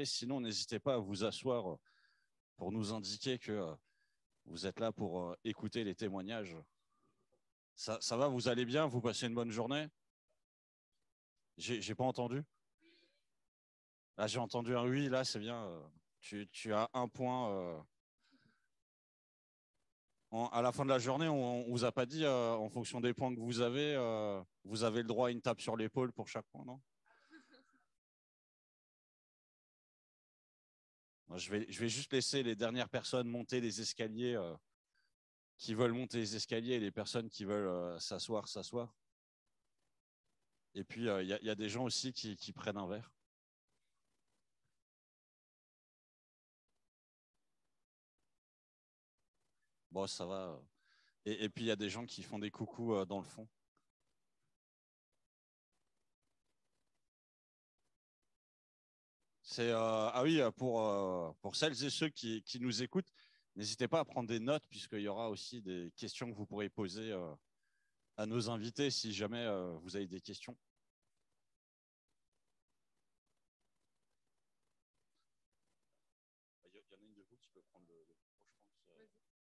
Sinon, n'hésitez pas à vous asseoir pour nous indiquer que vous êtes là pour écouter les témoignages. Ça va, vous allez bien? Vous passez une bonne journée? J'ai pas entendu. Ah, j'ai entendu un oui, là, c'est bien. Tu as un point. À la fin de la journée, on vous a pas dit, en fonction des points que vous avez le droit à une tape sur l'épaule pour chaque point, non? Je vais juste laisser les dernières personnes monter les escaliers, qui veulent monter les escaliers, et les personnes qui veulent s'asseoir. Et puis, y a des gens aussi qui prennent un verre. Bon, ça va. Et puis, il y a des gens qui font des coucous dans le fond. Ah oui, pour celles et ceux qui nous écoutent, n'hésitez pas à prendre des notes, puisqu'il y aura aussi des questions que vous pourrez poser à nos invités si jamais vous avez des questions. Il y en a une de vous qui peut prendre le micro, je pense.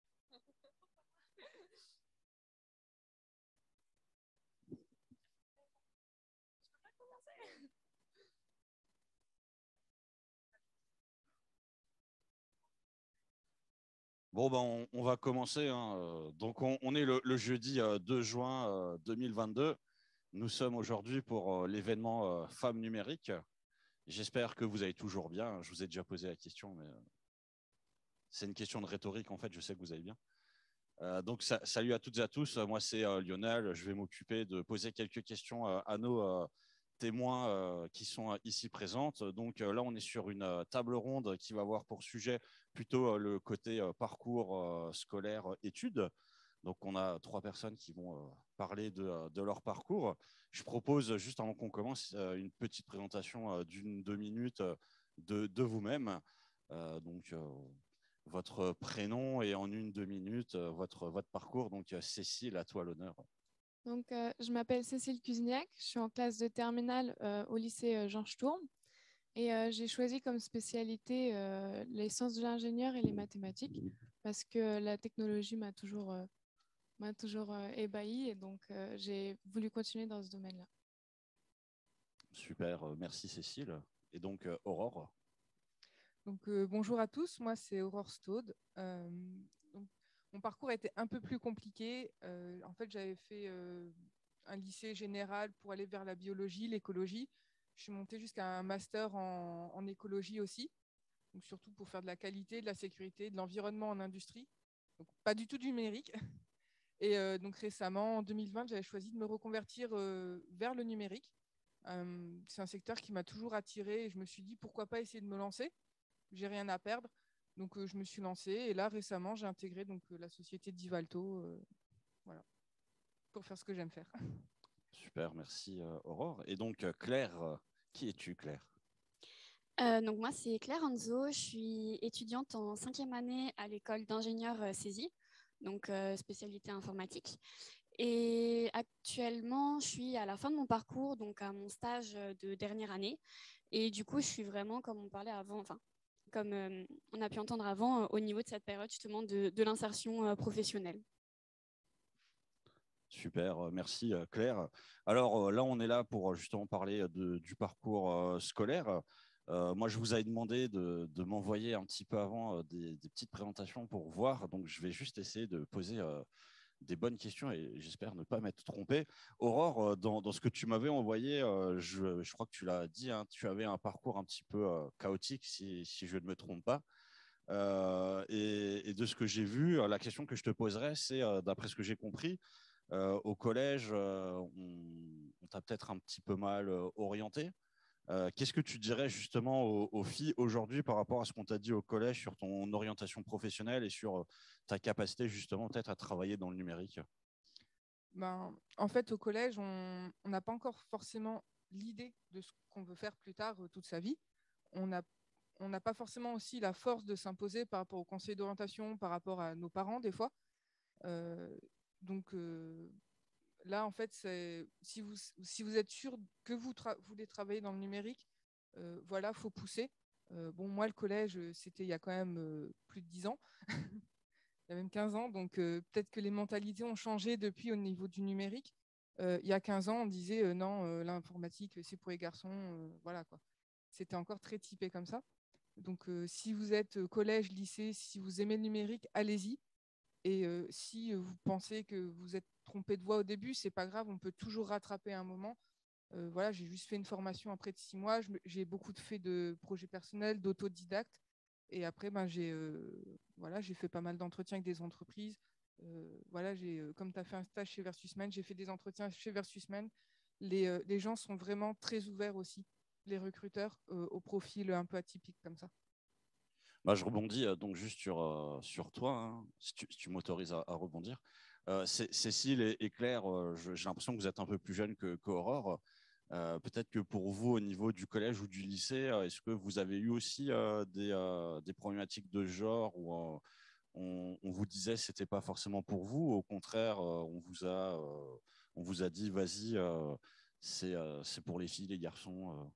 Bon, ben, on va commencer, hein. Donc, on est le jeudi 2 juin 2022. Nous sommes aujourd'hui pour l'événement Femmes numériques. J'espère que vous allez toujours bien. Je vous ai déjà posé la question, mais c'est une question de rhétorique, en fait. Je sais que vous allez bien. Donc, salut à toutes et à tous. Moi, c'est Lionel. Je vais m'occuper de poser quelques questions à nos témoins qui sont ici présentes. Donc, là, on est sur une table ronde qui va avoir pour sujet plutôt le côté parcours scolaire, études. Donc, on a trois personnes qui vont parler de leur parcours. Je propose, juste avant qu'on commence, une petite présentation d'une, 2 minutes de vous-même. Donc, votre prénom et en une, 2 minutes, votre parcours. Donc, Cécile, à toi l'honneur. Donc, je m'appelle Cécile Cusignac, je suis en classe de terminale au lycée Jean Sturm et j'ai choisi comme spécialité les sciences de l'ingénieur et les mathématiques parce que la technologie m'a toujours ébahie et donc j'ai voulu continuer dans ce domaine-là. Super, merci Cécile. Et donc, Aurore. Donc, bonjour à tous, moi c'est Aurore Staude. Donc, mon parcours a été un peu plus compliqué. En fait, j'avais fait un lycée général pour aller vers la biologie, l'écologie. Je suis montée jusqu'à un master en écologie aussi, donc surtout pour faire de la qualité, de la sécurité, de l'environnement en industrie. Donc, pas du tout du numérique. Et donc récemment, en 2020, j'avais choisi de me reconvertir vers le numérique. C'est un secteur qui m'a toujours attirée et je me suis dit pourquoi pas essayer de me lancer. J'ai rien à perdre. Donc, je me suis lancée. Et là, récemment, j'ai intégré la société Divalto voilà, pour faire ce que j'aime faire. Super, merci Aurore. Et donc, Claire, qui es-tu, Claire? Donc moi, c'est Claire Anzo, je suis étudiante en 5e année à l'école d'ingénieur CESI, donc spécialité informatique. Et actuellement, je suis à la fin de mon parcours, donc à mon stage de dernière année. Et du coup, je suis vraiment, comme on parlait avant, enfin, comme on a pu entendre avant, au niveau de cette période justement de l'insertion professionnelle. Super, merci Claire. Alors là, on est là pour justement parler du parcours scolaire. Moi, je vous avais demandé de m'envoyer un petit peu avant des petites présentations pour voir. Donc, je vais juste essayer de poser des bonnes questions et j'espère ne pas m'être trompé. Aurore, dans ce que tu m'avais envoyé, je crois que tu l'as dit, hein, tu avais un parcours un petit peu chaotique, si je ne me trompe pas. Et de ce que j'ai vu, la question que je te poserais, c'est, d'après ce que j'ai compris, au collège, on t'a peut-être un petit peu mal orienté. Qu'est-ce que tu dirais justement aux filles aujourd'hui par rapport à ce qu'on t'a dit au collège sur ton orientation professionnelle et sur ta capacité justement peut-être à travailler dans le numérique? En fait, au collège, on n'a pas encore forcément l'idée de ce qu'on veut faire plus tard toute sa vie. On n'a on n'a pas forcément aussi la force de s'imposer par rapport au conseil d'orientation, par rapport à nos parents des fois. Euh, donc là, en fait, si vous êtes sûr que vous voulez travailler dans le numérique, voilà, faut pousser. Bon, moi, le collège, c'était il y a quand même plus de 10 ans, il y a même 15 ans, donc peut-être que les mentalités ont changé depuis au niveau du numérique. Il y a 15 ans, on disait non, l'informatique, c'est pour les garçons, voilà quoi. C'était encore très typé comme ça. Donc, si vous êtes collège, lycée, si vous aimez le numérique, allez-y. Et si vous pensez que vous êtes trompé de voie au début, c'est pas grave, on peut toujours rattraper un moment. Voilà, j'ai juste fait une formation après de 6 mois. J'ai beaucoup fait de projets personnels, d'autodidacte. Et après, ben, voilà, j'ai fait pas mal d'entretiens avec des entreprises. Voilà, comme tu as fait un stage chez Versusman, j'ai fait des entretiens chez Versusman. Les gens sont vraiment très ouverts aussi, les recruteurs, au profil un peu atypique comme ça. Bah, je rebondis donc juste sur toi, hein, si tu m'autorises à rebondir. Cécile et Claire, j'ai l'impression que vous êtes un peu plus jeunes qu'Aurore. Peut-être que pour vous, au niveau du collège ou du lycée, est-ce que vous avez eu aussi des problématiques de genre où on vous disait que ce n'était pas forcément pour vous, au contraire, on vous a dit, vas-y, c'est pour les filles, les garçons.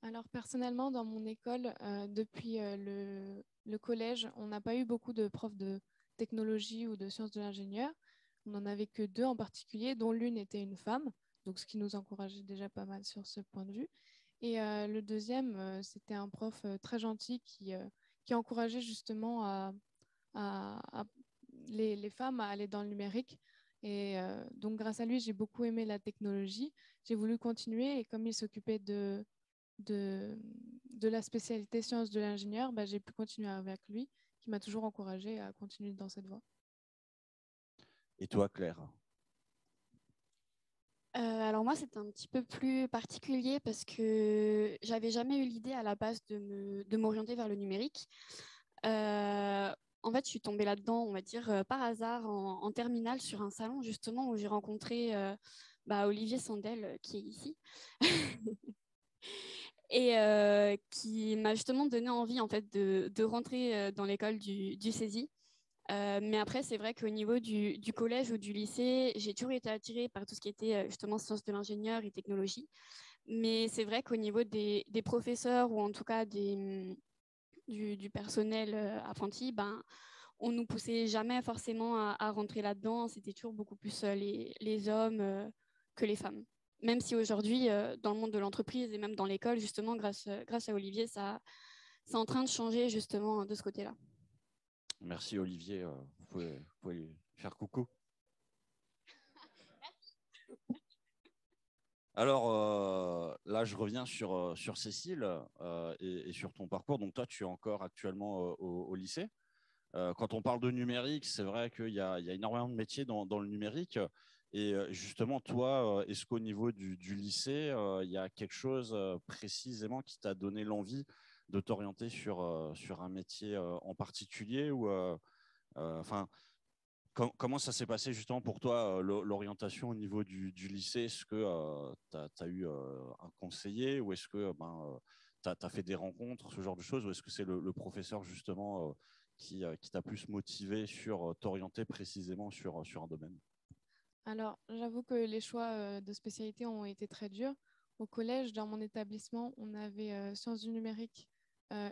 Alors personnellement, dans mon école, depuis le collège, on n'a pas eu beaucoup de profs de technologie ou de sciences de l'ingénieur. On n'en avait que 2 en particulier, dont l'une était une femme, donc ce qui nous encourageait déjà pas mal sur ce point de vue. Et le deuxième, c'était un prof très gentil qui encourageait justement à les femmes à aller dans le numérique. Et donc grâce à lui, j'ai beaucoup aimé la technologie. J'ai voulu continuer et comme il s'occupait de, de la spécialité sciences de l'ingénieur, bah, j'ai pu continuer avec lui, qui m'a toujours encouragée à continuer dans cette voie. Et toi, Claire? Alors moi, c'était un petit peu plus particulier parce que j'avais jamais eu l'idée à la base de m'orienter vers le numérique. En fait, je suis tombée là-dedans, on va dire, par hasard en terminale sur un salon justement où j'ai rencontré Olivier Sandel qui est ici. Et qui m'a justement donné envie en fait de rentrer dans l'école du CESI. Mais après, c'est vrai qu'au niveau du collège ou du lycée, j'ai toujours été attirée par tout ce qui était justement sciences de l'ingénieur et technologie. Mais c'est vrai qu'au niveau des professeurs ou en tout cas du personnel apprenti, ben, on nous poussait jamais forcément à rentrer là-dedans. C'était toujours beaucoup plus les hommes que les femmes. Même si aujourd'hui, dans le monde de l'entreprise et même dans l'école, justement, grâce à Olivier, c'est en train de changer justement de ce côté-là. Merci Olivier, vous pouvez lui faire coucou. Alors là, je reviens sur Cécile et sur ton parcours. Donc toi, tu es encore actuellement au lycée. Quand on parle de numérique, c'est vrai qu'il y a énormément de métiers dans le numérique. Et justement, toi, est-ce qu'au niveau du lycée, il y a quelque chose précisément qui t'a donné l'envie de t'orienter sur un métier en particulier ou enfin, comment ça s'est passé justement pour toi, l'orientation au niveau du lycée? Est-ce que tu as eu un conseiller ou est-ce que tu as fait des rencontres, ce genre de choses, ou est-ce que c'est le professeur justement qui t'a plus motivé sur t'orienter précisément sur un domaine? Alors, j'avoue que les choix de spécialité ont été très durs. Au collège, dans mon établissement, on avait sciences du numérique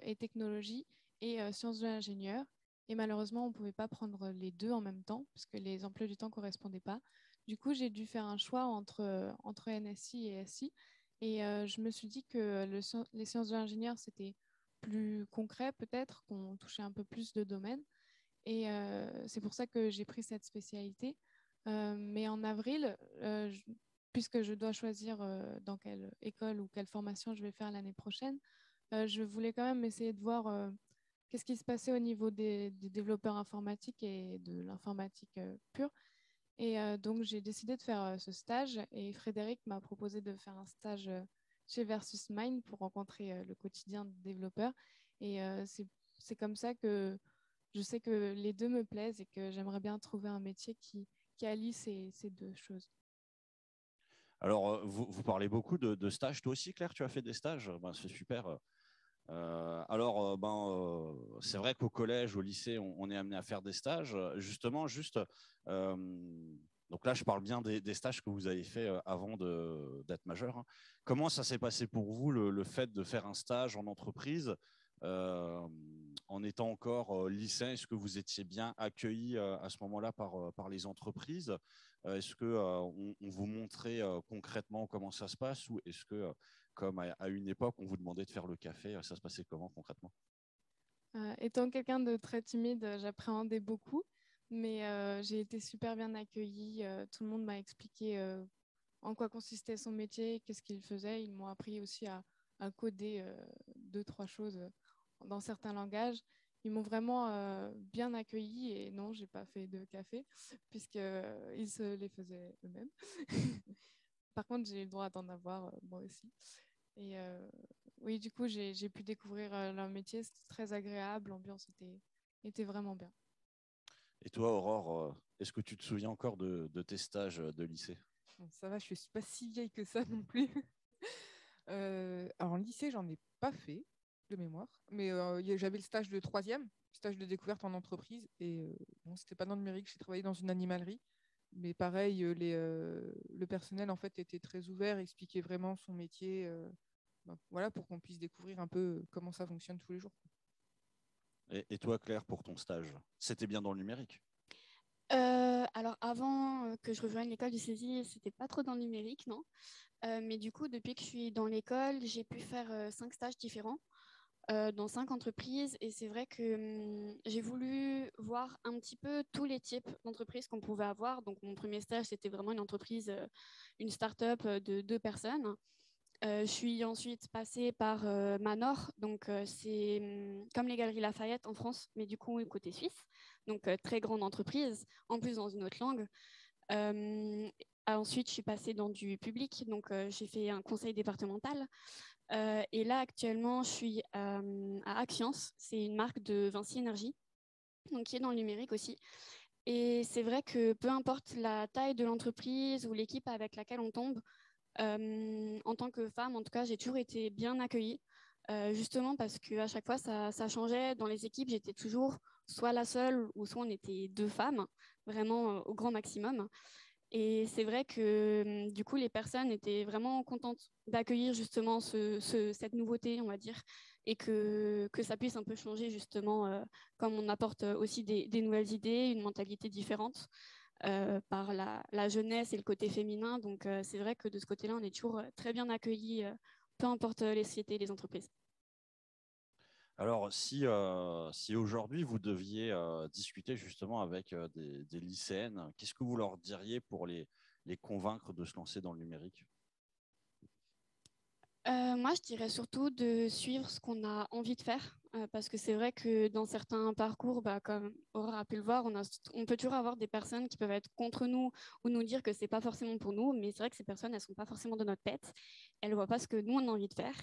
et technologie et sciences de l'ingénieur. Et malheureusement, on ne pouvait pas prendre les 2 en même temps, parce que les emplois du temps ne correspondaient pas. Du coup, j'ai dû faire un choix entre NSI et SI. Et je me suis dit que les sciences de l'ingénieur, c'était plus concret peut-être, qu'on touchait un peu plus de domaines. Et c'est pour ça que j'ai pris cette spécialité. Mais en avril, puisque je dois choisir dans quelle école ou quelle formation je vais faire l'année prochaine, je voulais quand même essayer de voir qu'est-ce qui se passait au niveau des développeurs informatiques et de l'informatique pure. Et donc, j'ai décidé de faire ce stage et Frédéric m'a proposé de faire un stage chez Versus Mind pour rencontrer le quotidien des développeurs. Et c'est comme ça que je sais que les 2 me plaisent et que j'aimerais bien trouver un métier qui allie ces 2 choses. Alors, vous parlez beaucoup de stages. Toi aussi, Claire, tu as fait des stages? C'est super. C'est vrai qu'au collège, au lycée, on est amené à faire des stages. Justement, juste, Donc là, je parle bien des stages que vous avez fait avant d'être majeur, hein. Comment ça s'est passé pour vous, le fait de faire un stage en entreprise euh, en étant encore lycéen? Est-ce que vous étiez bien accueilli à ce moment-là par les entreprises? Est-ce que on vous montrait concrètement comment ça se passe, ou est-ce que, comme à une époque, on vous demandait de faire le café, ça se passait comment concrètement? Étant quelqu'un de très timide, j'appréhendais beaucoup, mais j'ai été super bien accueillie. Tout le monde m'a expliqué en quoi consistait son métier, qu'est-ce qu'il faisait. Ils m'ont appris aussi à coder deux, trois choses dans certains langages. Ils m'ont vraiment bien accueillie et non, j'ai pas fait de café puisqu'ils se les faisaient eux-mêmes. Par contre, j'ai eu le droit d'en avoir moi aussi. Et oui, du coup, j'ai pu découvrir leur métier. C'était très agréable. L'ambiance était vraiment bien. Et toi, Aurore, est-ce que tu te souviens encore de tes stages de lycée? Bon, ça va, je ne suis pas si vieille que ça non plus. Alors, en lycée, j'en ai pas fait de mémoire, mais j'avais le stage de troisième, stage de découverte en entreprise, et bon, c'était pas dans le numérique, j'ai travaillé dans une animalerie, mais pareil, le personnel en fait était très ouvert, expliquait vraiment son métier, voilà, pour qu'on puisse découvrir un peu comment ça fonctionne tous les jours. Et toi, Claire, pour ton stage, c'était bien dans le numérique? Alors avant que je rejoigne l'école du saisie, c'était pas trop dans le numérique, non. Mais du coup, depuis que je suis dans l'école, j'ai pu faire 5 stages différents dans 5 entreprises. Et c'est vrai que j'ai voulu voir un petit peu tous les types d'entreprises qu'on pouvait avoir. Donc mon premier stage, c'était vraiment une entreprise, une start-up de 2 personnes. Je suis ensuite passée par Manor, donc c'est comme les Galeries Lafayette en France, mais du coup côté suisse, donc très grande entreprise, en plus dans une autre langue. Ensuite, je suis passée dans du public, donc j'ai fait un conseil départemental. Et là, actuellement, je suis à Axians, c'est une marque de Vinci Énergie, donc qui est dans le numérique aussi. Et c'est vrai que peu importe la taille de l'entreprise ou l'équipe avec laquelle on tombe, en tant que femme, en tout cas, j'ai toujours été bien accueillie, justement parce qu'à chaque fois, ça changeait. Dans les équipes, j'étais toujours soit la seule ou soit on était 2 femmes, vraiment au grand maximum. Et c'est vrai que du coup, les personnes étaient vraiment contentes d'accueillir justement cette nouveauté, on va dire, et que ça puisse un peu changer justement, comme on apporte aussi des nouvelles idées, une mentalité différente par la jeunesse et le côté féminin. Donc, c'est vrai que de ce côté-là, on est toujours très bien accueillis, peu importe les sociétés et les entreprises. Alors, si aujourd'hui vous deviez discuter justement avec des lycéennes, qu'est-ce que vous leur diriez pour les convaincre de se lancer dans le numérique? Moi, je dirais surtout de suivre ce qu'on a envie de faire, parce que c'est vrai que dans certains parcours, bah, comme Aurore a pu le voir, on peut toujours avoir des personnes qui peuvent être contre nous ou nous dire que c'est pas forcément pour nous, mais c'est vrai que ces personnes, elles sont pas forcément de notre tête, elles voient pas ce que nous on a envie de faire.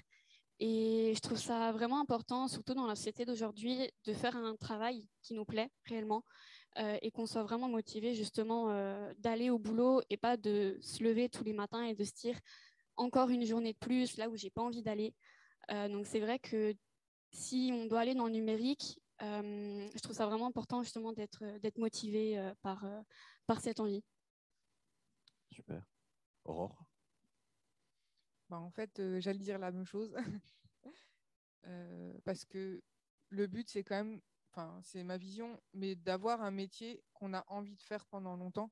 Et je trouve ça vraiment important, surtout dans la société d'aujourd'hui, de faire un travail qui nous plaît réellement, et qu'on soit vraiment motivé justement d'aller au boulot et pas de se lever tous les matins et de se dire encore une journée de plus là où j'ai pas envie d'aller. Donc c'est vrai que si on doit aller dans le numérique, je trouve ça vraiment important justement d'être motivé par cette envie. Super. Aurore? En fait, j'allais dire la même chose. Parce que le but, c'est quand même, enfin, c'est ma vision, mais d'avoir un métier qu'on a envie de faire pendant longtemps.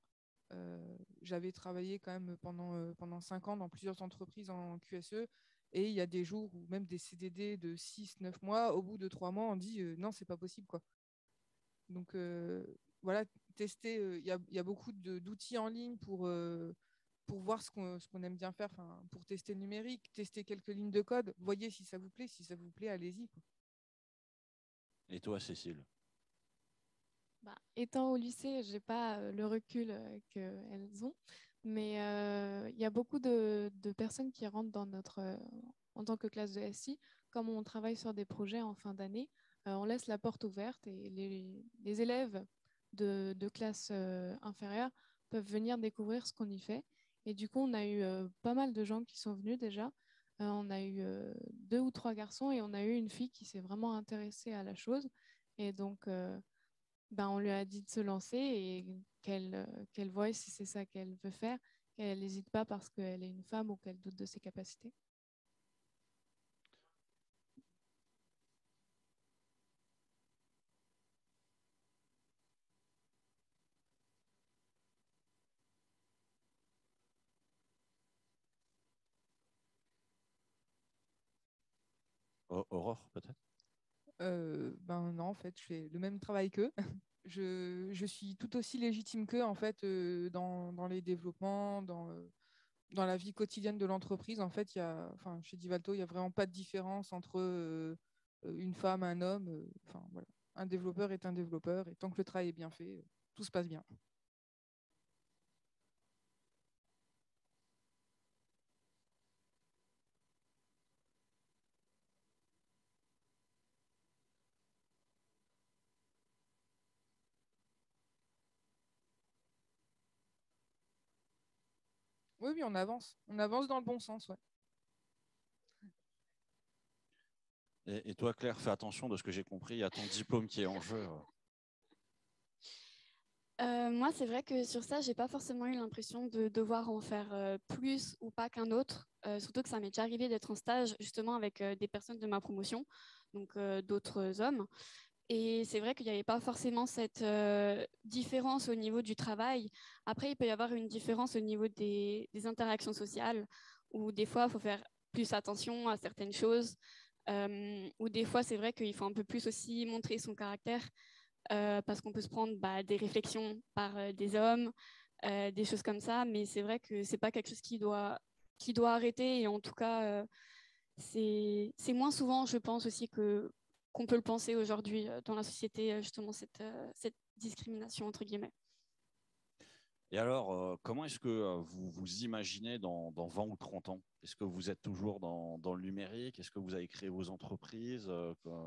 J'avais travaillé quand même pendant 5 ans dans plusieurs entreprises en QSE, et il y a des jours où même des CDD de 6, 9 mois, au bout de 3 mois, on dit non, c'est pas possible, quoi. Donc voilà, tester, il y a beaucoup d'outils en ligne pour voir ce qu'on aime bien faire, pour tester le numérique, tester quelques lignes de code. Voyez si ça vous plaît. Si ça vous plaît, allez-y, quoi. Et toi, Cécile? Bah, étant au lycée, j'ai pas le recul qu'elles ont, mais il y a beaucoup de personnes qui rentrent dans en tant que classe de SI, comme on travaille sur des projets en fin d'année, on laisse la porte ouverte et les élèves de classe inférieure peuvent venir découvrir ce qu'on y fait. Et du coup, on a eu pas mal de gens qui sont venus déjà. On a eu 2 ou 3 garçons et on a eu une fille qui s'est vraiment intéressée à la chose. Et donc, ben, on lui a dit de se lancer et qu'elle voie si c'est ça qu'elle veut faire, qu'elle n'hésite pas parce qu'elle est une femme ou qu'elle doute de ses capacités. Aurore, peut-être? Ben non, en fait, je fais le même travail qu'eux. Je suis tout aussi légitime qu'eux, en fait, dans les développements, dans la vie quotidienne de l'entreprise. En fait, enfin, chez Divalto, il n'y a vraiment pas de différence entre une femme, un homme. Enfin, voilà. Un développeur est un développeur, et tant que le travail est bien fait, tout se passe bien. Oui, oui, on avance. On avance dans le bon sens, ouais. Et toi, Claire, fais attention de ce que j'ai compris. Il y a ton diplôme qui est en jeu. Moi, c'est vrai que sur ça, j'ai pas forcément eu l'impression de devoir en faire plus ou pas qu'un autre. Surtout que ça m'est déjà arrivé d'être en stage justement avec des personnes de ma promotion, donc d'autres hommes. Et c'est vrai qu'il n'y avait pas forcément cette différence au niveau du travail. Après, il peut y avoir une différence au niveau des interactions sociales, où des fois, il faut faire plus attention à certaines choses, ou des fois, c'est vrai qu'il faut un peu plus aussi montrer son caractère, parce qu'on peut se prendre des réflexions par des hommes, des choses comme ça, mais c'est vrai que c'est pas quelque chose qui doit arrêter, et en tout cas, c'est moins souvent, je pense aussi, qu'on peut le penser aujourd'hui dans la société, justement, cette discrimination, entre guillemets. Et alors, comment est-ce que vous vous imaginez dans 20 ou 30 ans? Est-ce que vous êtes toujours dans le numérique? Est-ce que vous avez créé vos entreprises?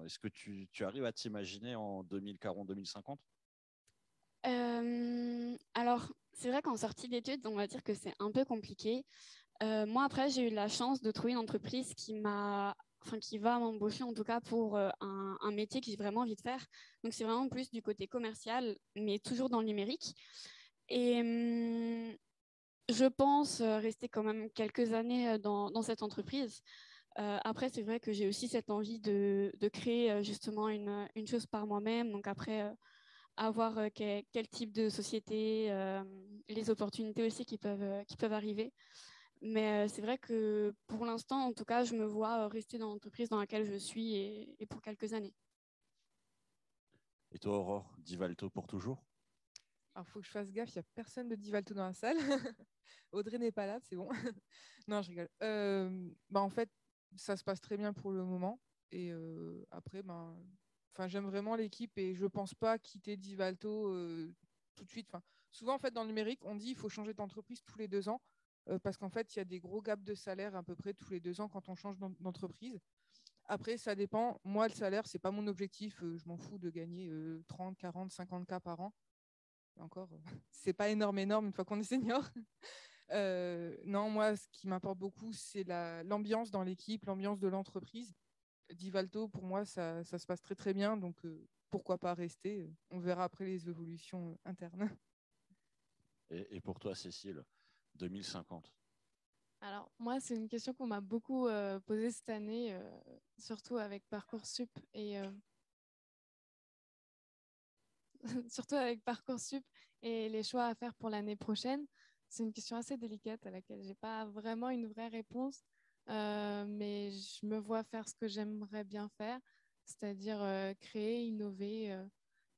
Est-ce que tu arrives à t'imaginer en 2040-2050? Alors, c'est vrai qu'en sortie d'études, on va dire que c'est un peu compliqué. Moi, après, j'ai eu la chance de trouver une entreprise qui va m'embaucher en tout cas pour un métier que j'ai vraiment envie de faire. Donc, c'est vraiment plus du côté commercial, mais toujours dans le numérique. Et je pense rester quand même quelques années dans cette entreprise. Après, c'est vrai que j'ai aussi cette envie de créer justement une chose par moi-même. Donc après, à voir quel type de société, les opportunités aussi qui peuvent arriver. Mais c'est vrai que pour l'instant, en tout cas, je me vois rester dans l'entreprise dans laquelle je suis et pour quelques années. Et toi, Aurore, Divalto pour toujours? Alors, il faut que je fasse gaffe, il n'y a personne de Divalto dans la salle. Audrey n'est pas là, c'est bon. Non, je rigole. En fait, ça se passe très bien pour le moment. Et après, j'aime vraiment l'équipe et je ne pense pas quitter Divalto tout de suite. Enfin, souvent, en fait, dans le numérique, on dit qu'il faut changer d'entreprise tous les 2 ans parce qu'en fait, il y a des gros gaps de salaire à peu près tous les 2 ans quand on change d'entreprise. Après, ça dépend. Moi, le salaire, c'est pas mon objectif. Je m'en fous de gagner 30, 40, 50 k par an. Encore, c'est pas énorme une fois qu'on est senior. Non, moi, ce qui m'importe beaucoup, c'est l'ambiance dans l'équipe, l'ambiance de l'entreprise. Divalto, pour moi, ça se passe très très bien, donc pourquoi pas rester. On verra après les évolutions internes. Et pour toi, Cécile, 2050? Alors, moi, c'est une question qu'on m'a beaucoup posée cette année, surtout avec Parcoursup surtout avec Parcoursup et les choix à faire pour l'année prochaine. C'est une question assez délicate à laquelle j'ai pas vraiment une vraie réponse, mais je me vois faire ce que j'aimerais bien faire, c'est-à-dire créer, innover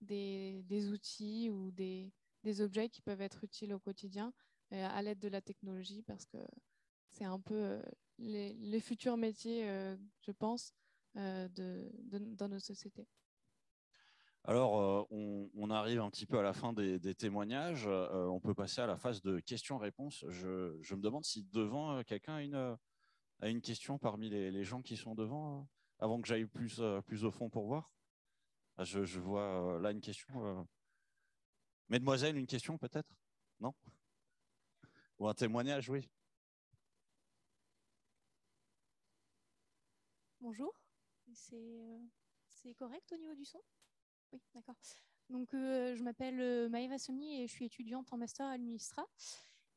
des outils ou des objets qui peuvent être utiles au quotidien à l'aide de la technologie, parce que c'est un peu les futurs métiers, je pense, dans nos sociétés. Alors, on arrive un petit peu à la fin des témoignages. On peut passer à la phase de questions-réponses. Je me demande si devant, quelqu'un a une question parmi les gens qui sont devant, avant que j'aille plus au fond pour voir. Ah, je vois là une question. Mademoiselle, une question peut-être? Non? Ou un témoignage, oui. Bonjour, c'est correct au niveau du son? Oui, d'accord. Donc, je m'appelle Maëva Somni et je suis étudiante en master à l'UNISTRA.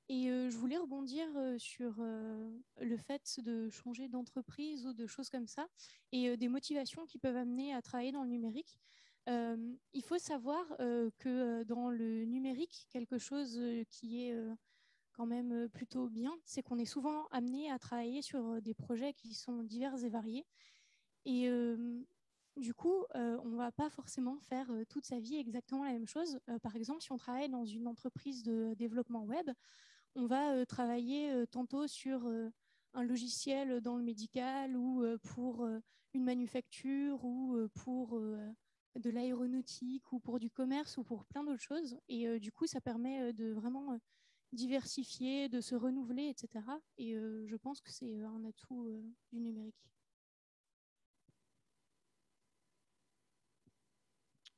Et je voulais rebondir sur le fait de changer d'entreprise ou de choses comme ça et des motivations qui peuvent amener à travailler dans le numérique. Il faut savoir que dans le numérique, quelque chose qui est quand même plutôt bien, c'est qu'on est souvent amené à travailler sur des projets qui sont divers et variés. Et du coup, on ne va pas forcément faire toute sa vie exactement la même chose. Par exemple, si on travaille dans une entreprise de développement web, on va travailler tantôt sur un logiciel dans le médical ou pour une manufacture ou pour de l'aéronautique ou pour du commerce ou pour plein d'autres choses. Et du coup, ça permet de vraiment diversifier, de se renouveler, etc. Et je pense que c'est un atout du numérique.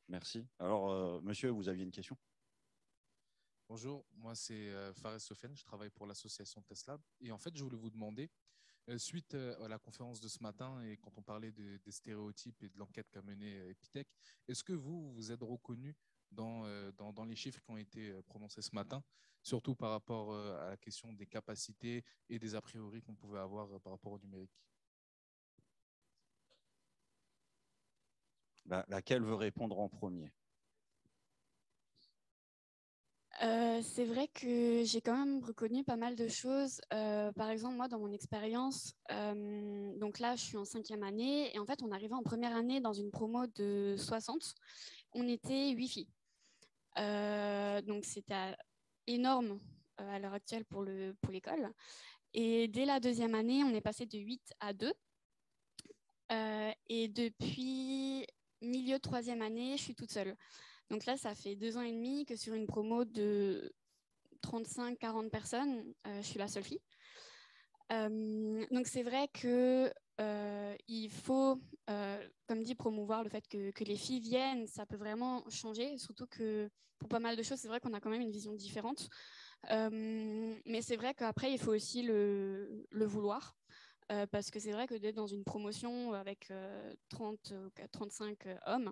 Merci. Alors, monsieur, vous aviez une question? Bonjour, moi c'est Fares Sofiane, je travaille pour l'association Tesla. Et en fait, je voulais vous demander, suite à la conférence de ce matin et quand on parlait des stéréotypes et de l'enquête qu'a menée Epitech, est-ce que vous êtes reconnu dans les chiffres qui ont été prononcés ce matin, surtout par rapport à la question des capacités et des a priori qu'on pouvait avoir par rapport au numérique? Laquelle veut répondre en premier? C'est vrai que j'ai quand même reconnu pas mal de choses. Par exemple, moi, dans mon expérience, donc là, je suis en 5e année et en fait, on arrivait en première année dans une promo de 60. On était 8 filles. Donc, c'était énorme à l'heure actuelle pour l'école. Et dès la 2e année, on est passé de 8 à 2. Et depuis milieu de 3e année, je suis toute seule. Donc là, ça fait 2 ans et demi que sur une promo de 35-40 personnes, je suis la seule fille. Donc c'est vrai que il faut, comme dit, promouvoir le fait que les filles viennent. Ça peut vraiment changer, surtout que pour pas mal de choses, c'est vrai qu'on a quand même une vision différente. Mais c'est vrai qu'après, il faut aussi le vouloir. Parce que c'est vrai que d'être dans une promotion avec 30 ou 35 hommes,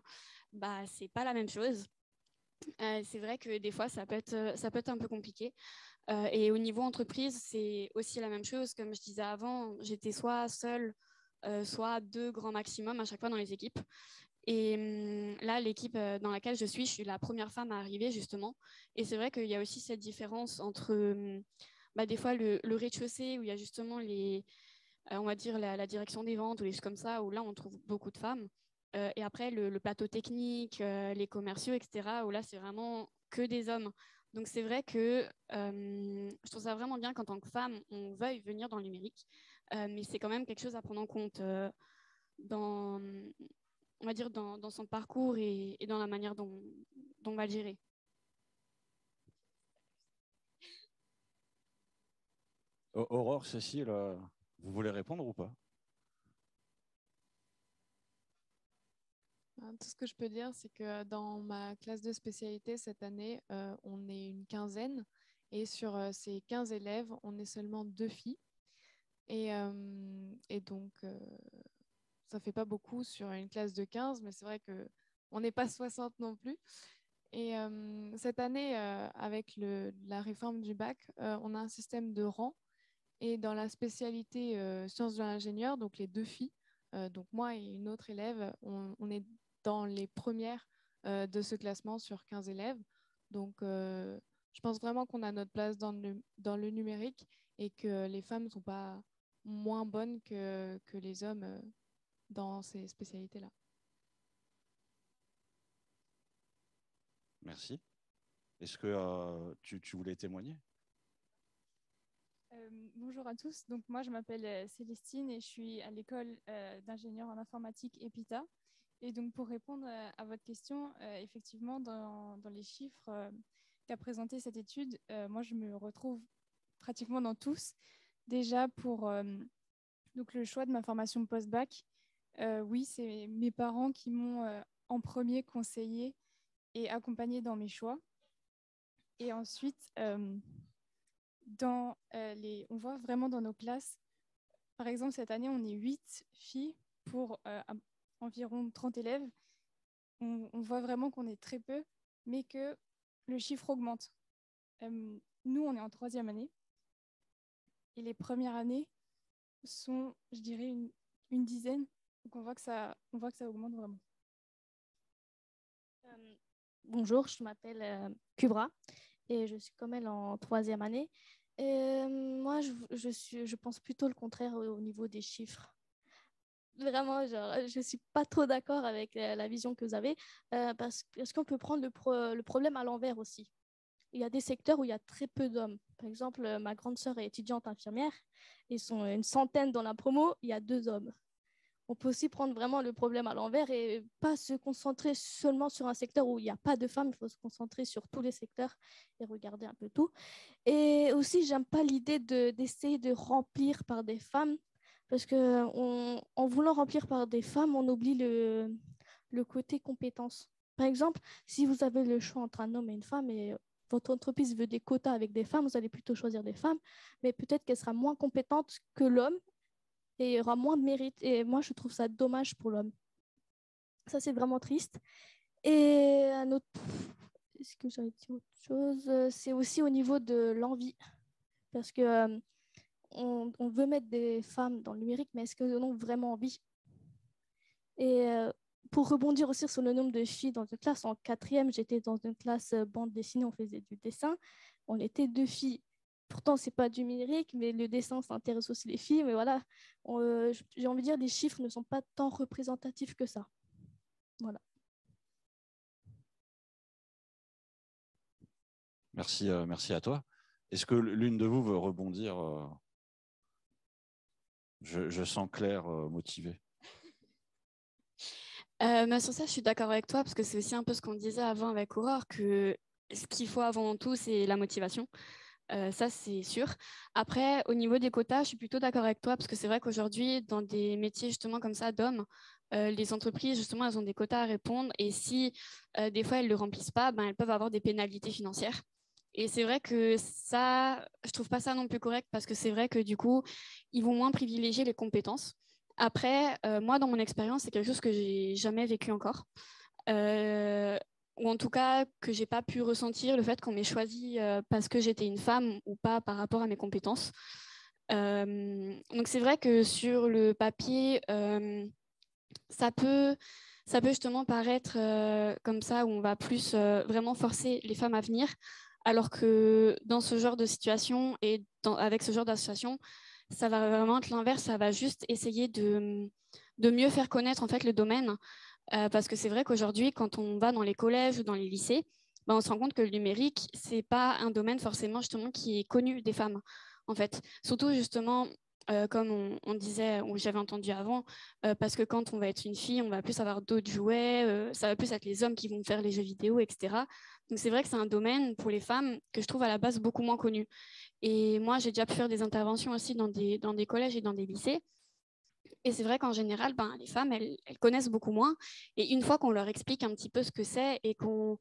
bah, c'est pas la même chose. C'est vrai que des fois, ça peut être un peu compliqué. Et au niveau entreprise, c'est aussi la même chose. Comme je disais avant, j'étais soit seule, soit 2 grands maximum à chaque fois dans les équipes. Et là, l'équipe dans laquelle je suis la première femme à arriver justement. Et c'est vrai qu'il y a aussi cette différence entre des fois le rez-de-chaussée où il y a justement on va dire la direction des ventes ou les choses comme ça, où là, on trouve beaucoup de femmes. Et après, le plateau technique, les commerciaux, etc., où là, c'est vraiment que des hommes. Donc, c'est vrai que je trouve ça vraiment bien qu'en tant que femme, on veuille venir dans le numérique. Mais c'est quand même quelque chose à prendre en compte dans, on va dire, dans son parcours et dans la manière dont on va le gérer. Aurore, Cécile, vous voulez répondre ou pas? Tout ce que je peux dire, c'est que dans ma classe de spécialité cette année, on est une quinzaine. Et sur ces 15 élèves, on est seulement 2 filles. Et donc, ça ne fait pas beaucoup sur une classe de 15, mais c'est vrai qu'on n'est pas 60 non plus. Et cette année, avec la réforme du bac, on a un système de rang. Et dans la spécialité sciences de l'ingénieur, donc les 2 filles, donc moi et une autre élève, on est dans les premières de ce classement sur 15 élèves. Donc, je pense vraiment qu'on a notre place dans le numérique et que les femmes ne sont pas moins bonnes que les hommes dans ces spécialités-là. Merci. Est-ce que tu voulais témoigner? Bonjour à tous. Donc moi, je m'appelle Célestine et je suis à l'école d'ingénieur en informatique EPITA. Et donc pour répondre à votre question, effectivement, dans les chiffres qu'a présenté cette étude, moi, je me retrouve pratiquement dans tous. Déjà pour donc le choix de ma formation post-bac, oui, c'est mes parents qui m'ont en premier conseillé et accompagné dans mes choix. Et ensuite, on voit vraiment dans nos classes, par exemple, cette année, on est 8 filles pour environ 30 élèves. on voit vraiment qu'on est très peu, mais que le chiffre augmente. Nous, on est en 3e année, et les premières années sont, je dirais, une dizaine. Donc on voit que ça augmente vraiment. Bonjour, je m'appelle Kubra et je suis comme elle en 3e année. Moi, je pense plutôt le contraire au niveau des chiffres. Vraiment, genre, je ne suis pas trop d'accord avec la vision que vous avez parce qu'on peut prendre le problème à l'envers aussi. Il y a des secteurs où il y a très peu d'hommes. Par exemple, ma grande sœur est étudiante infirmière. Ils sont une centaine dans la promo, il y a 2 hommes. On peut aussi prendre vraiment le problème à l'envers et pas se concentrer seulement sur un secteur où il n'y a pas de femmes. Il faut se concentrer sur tous les secteurs et regarder un peu tout. Et aussi, j'aime pas l'idée d'essayer de remplir par des femmes parce qu'en voulant remplir par des femmes, on oublie le côté compétence. Par exemple, si vous avez le choix entre un homme et une femme et votre entreprise veut des quotas avec des femmes, vous allez plutôt choisir des femmes, mais peut-être qu'elle sera moins compétente que l'homme et il y aura moins de mérite. Et moi, je trouve ça dommage pour l'homme. Ça, c'est vraiment triste. Et un autre... Est-ce que j'avais dit autre chose? C'est aussi au niveau de l'envie. Parce que on veut mettre des femmes dans le numérique, mais est-ce qu'elles en ont vraiment envie? Et pour rebondir aussi sur le nombre de filles dans une classe, en 4e, j'étais dans une classe bande dessinée, on faisait du dessin. On était 2 filles. Pourtant, ce n'est pas du numérique, mais le dessin, ça intéresse aussi les filles. Mais voilà, j'ai envie de dire, les chiffres ne sont pas tant représentatifs que ça. Voilà. Merci, merci à toi. Est-ce que l'une de vous veut rebondir? Je sens Claire motivée. Sur ça, je suis d'accord avec toi, parce que c'est aussi un peu ce qu'on disait avant avec Aurore, que ce qu'il faut avant tout, c'est la motivation. Ça, c'est sûr. Après, au niveau des quotas, je suis plutôt d'accord avec toi, parce que c'est vrai qu'aujourd'hui, dans des métiers justement comme ça d'hommes, les entreprises, justement, elles ont des quotas à répondre, et si des fois, elles ne le remplissent pas, ben, elles peuvent avoir des pénalités financières. Et c'est vrai que ça, je trouve pas ça non plus correct, parce que c'est vrai que du coup, ils vont moins privilégier les compétences. Après, moi, dans mon expérience, c'est quelque chose que j'ai jamais vécu encore. Ou en tout cas que j'ai pas pu ressentir le fait qu'on m'ait choisi parce que j'étais une femme ou pas par rapport à mes compétences. Donc c'est vrai que sur le papier, ça peut justement paraître comme ça, où on va plus vraiment forcer les femmes à venir, alors que dans ce genre de situation et avec ce genre d'association, ça va vraiment être l'inverse, ça va juste essayer de mieux faire connaître en fait le domaine. Parce que c'est vrai qu'aujourd'hui, quand on va dans les collèges ou dans les lycées, ben, on se rend compte que le numérique, c'est pas un domaine forcément justement qui est connu des femmes, en fait. Surtout justement, comme on disait, ou j'avais entendu avant, parce que quand on va être une fille, on va plus avoir d'autres jouets, ça va plus être les hommes qui vont faire les jeux vidéo, etc. Donc c'est vrai que c'est un domaine pour les femmes que je trouve à la base beaucoup moins connu. Et moi, j'ai déjà pu faire des interventions aussi dans des collèges et dans des lycées. Et c'est vrai qu'en général, ben, les femmes, elles connaissent beaucoup moins. Et une fois qu'on leur explique un petit peu ce que c'est et qu'on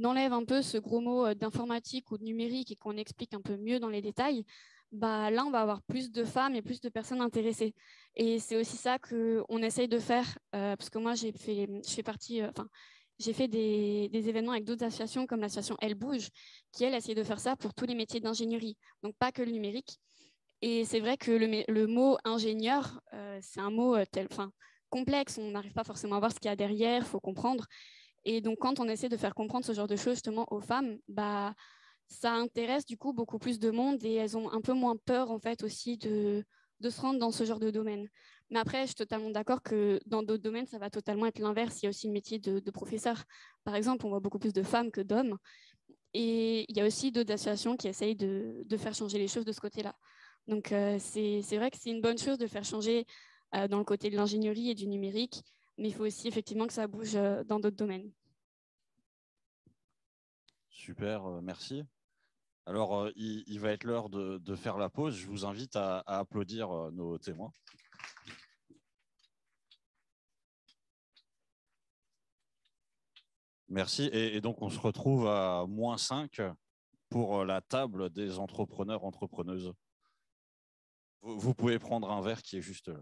enlève un peu ce gros mot d'informatique ou de numérique et qu'on explique un peu mieux dans les détails, bah, là, on va avoir plus de femmes et plus de personnes intéressées. Et c'est aussi ça qu'on essaye de faire, parce que moi, j'ai fait des événements avec d'autres associations comme l'association Elle Bouge, qui, elle, essaye de faire ça pour tous les métiers d'ingénierie, donc pas que le numérique. Et c'est vrai que le mot ingénieur, c'est un mot complexe, on n'arrive pas forcément à voir ce qu'il y a derrière, il faut comprendre. Et donc, quand on essaie de faire comprendre ce genre de choses justement aux femmes, bah, ça intéresse du coup beaucoup plus de monde et elles ont un peu moins peur en fait aussi de se rendre dans ce genre de domaine. Mais après, je suis totalement d'accord que dans d'autres domaines, ça va totalement être l'inverse. Il y a aussi le métier de professeur. Par exemple, on voit beaucoup plus de femmes que d'hommes. Et il y a aussi d'autres associations qui essayent de faire changer les choses de ce côté-là. Donc, c'est vrai que c'est une bonne chose de faire changer dans le côté de l'ingénierie et du numérique, mais il faut aussi effectivement que ça bouge dans d'autres domaines. Super, merci. Alors, il va être l'heure de faire la pause. Je vous invite à applaudir nos témoins. Merci. Et donc, on se retrouve à -5 pour la table des entrepreneurs, entrepreneuses. Vous pouvez prendre un verre qui est juste là.